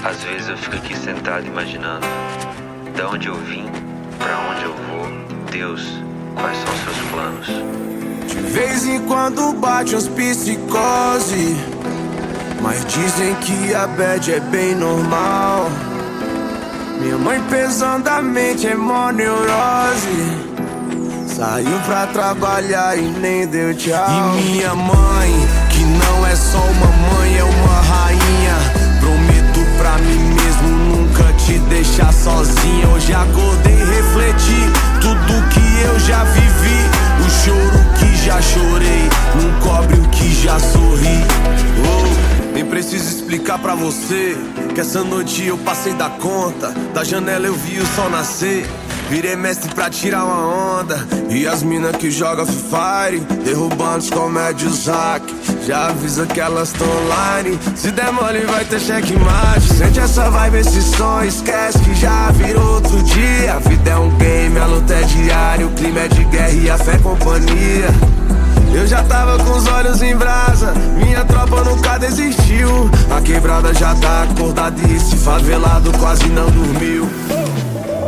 Às vezes eu fico aqui sentado imaginando da onde eu vim, pra onde eu vou. Deus, quais são seus planos? De vez em quando bate uns psicose, mas dizem que a bad é bem normal. Minha mãe pesadamente é mó neurose, saiu pra trabalhar e nem deu tchau. E minha mãe, que não é só uma mãe, é uma rainha. Prometo pra mim mesmo nunca te deixar sozinha. Hoje acordei e refleti tudo que eu já vivi. O choro que já chorei não cobre o que já sorri. Oh, nem preciso explicar pra você que essa noite eu passei da conta. Da janela eu vi o sol nascer, virei mestre pra tirar uma onda. E as mina que joga Free Fire, derrubando os comédios hack. Já avisa que elas tão online, se der mole vai ter checkmate. Sente essa vibe, esse som, esquece que já virou outro dia. A vida é um game, a luta é diária, o clima é de guerra e a fé é companhia. Eu já tava com os olhos em brasa, minha tropa nunca desistiu. A quebrada já tá acordada e esse favelado quase não dormiu.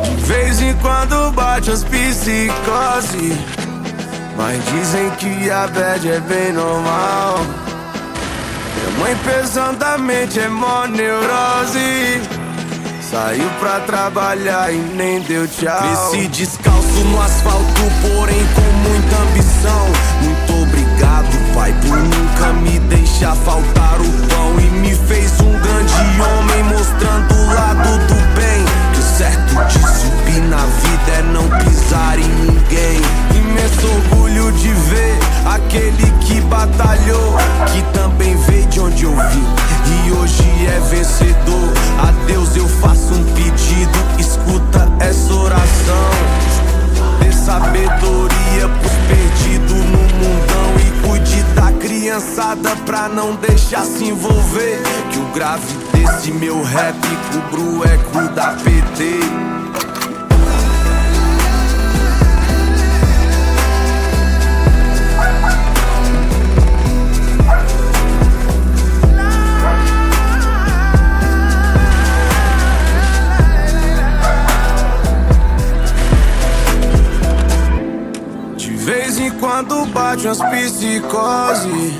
De vez em quando bate as psicose, mas dizem que a bad é bem normal. Minha mãe pesadamente é mó neurose, saiu pra trabalhar e nem deu tchau. Cresci descalço no asfalto, porém com muita ambição. Muito obrigado, pai, por nunca me deixar faltar o pão. E me fez um grande homem, mostrando o lado do bem. Que o certo de subir na vida é não pisar em ninguém. Imenso orgulho de ver aquele que batalhou, que também veio de onde eu vim e hoje é vencedor. A Deus eu faço um pedido, escuta essa oração. Dê sabedoria pros perdidos no mundão e cuide da criançada pra não deixar se envolver. Que o grave desse meu rap cubra o eco da PT. Quando bate umas psicose,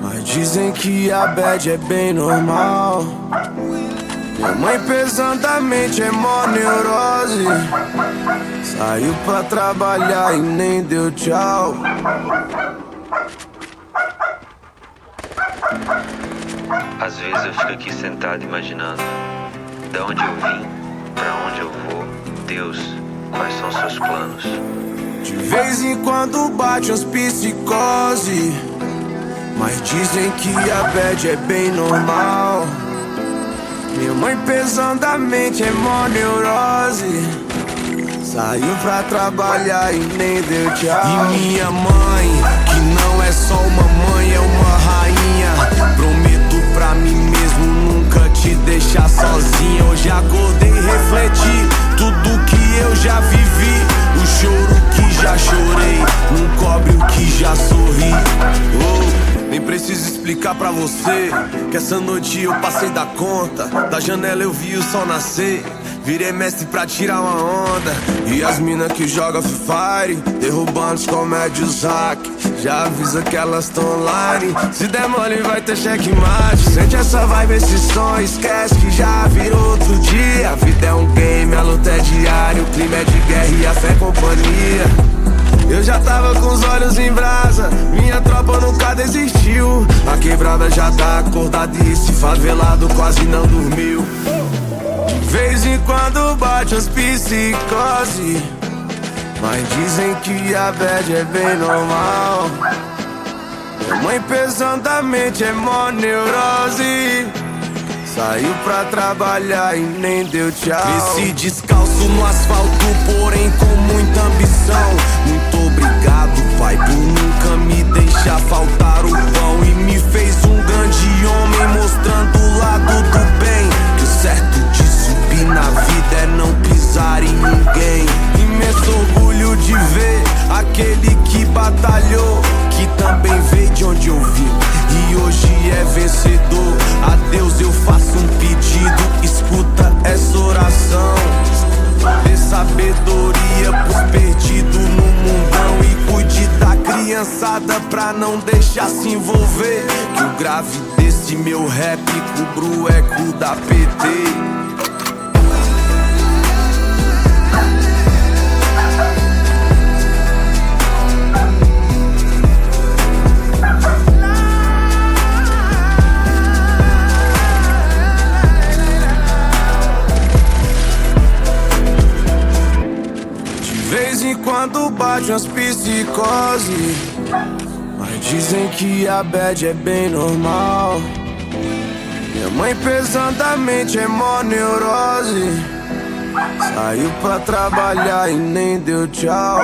mas dizem que a bad é bem normal. Minha mãe pesadamente é mó neurose, saiu pra trabalhar e nem deu tchau. Às vezes eu fico aqui sentado imaginando da onde eu vim, pra onde eu vou. Deus, quais são seus planos? De vez em quando bate uns psicose, mas dizem que a bad é bem normal. Minha mãe pesadamente é mó neurose, saiu pra trabalhar e nem deu tchau. E minha mãe, que não é só uma mãe, é uma rainha. Prometo pra mim mesmo nunca te deixar sozinha. Hoje acordei e refleti tudo que eu já vivi. O choro que já chorei não cobre o que já sorri. Oh, nem preciso explicar pra você que essa noite eu passei da conta. Da janela eu vi o sol nascer, virei mestre pra tirar uma onda. E as mina que joga Free Fire, derrubando os comédios hack. Já avisa que elas tão online, se der mole vai ter checkmate. Sente essa vibe, esse som, esquece que já virou outro dia. A vida é um game, a luta é diária, o clima é de guerra e a fé é companhia. Eu já tava com os olhos em brasa, minha tropa nunca desistiu. A quebrada já tá acordada e esse favelado quase não dormiu. De vez em quando bate as psicose, mas dizem que a bad é bem normal. Minha mãe pesadamente é mó neurose, saiu pra trabalhar e nem deu tchau. Cresci descalço no asfalto, porém com muita ambição. Muito obrigado, pai, por nunca me deixar faltar o pão. E me fez um grande homem, mostrando o lado do bem. Que o certo de subir na vida é não pisar em ninguém. Imenso orgulho de ver aquele que batalhou, que também veio de onde eu vim e hoje é vencedor. A Deus eu faço um pedido, grave desse meu rap cubro o eco da PT. De vez em quando bate umas psicose, mas dizem que a bad é bem normal. Minha mãe pesadamente é mó neurose, saiu pra trabalhar e nem deu tchau.